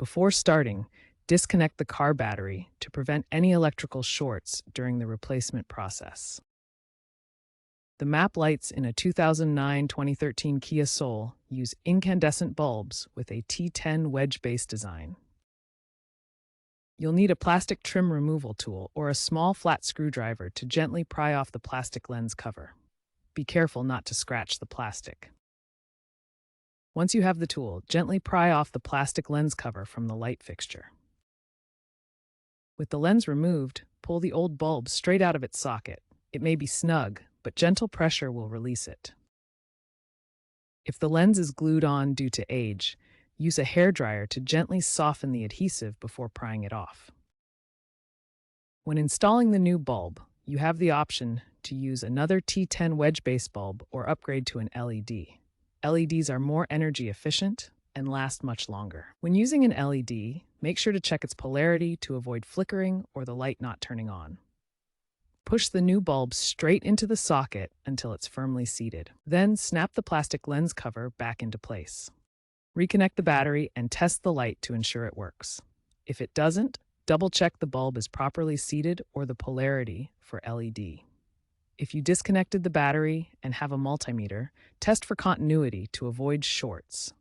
Before starting, disconnect the car battery to prevent any electrical shorts during the replacement process. The map lights in a 2009-2013 Kia Soul use incandescent bulbs with a T10 wedge-based design. You'll need a plastic trim removal tool or a small flat screwdriver to gently pry off the plastic lens cover. Be careful not to scratch the plastic. Once you have the tool, gently pry off the plastic lens cover from the light fixture. With the lens removed, pull the old bulb straight out of its socket. It may be snug, but gentle pressure will release it. If the lens is glued on due to age, use a hairdryer to gently soften the adhesive before prying it off. When installing the new bulb, you have the option to use another T10 wedge-based bulb or upgrade to an LED. LEDs are more energy efficient and last much longer. When using an LED, make sure to check its polarity to avoid flickering or the light not turning on. Push the new bulb straight into the socket until it's firmly seated. Then snap the plastic lens cover back into place. Reconnect the battery and test the light to ensure it works. If it doesn't, double-check the bulb is properly seated or the polarity for LED. If you disconnected the battery and have a multimeter, test for continuity to avoid shorts.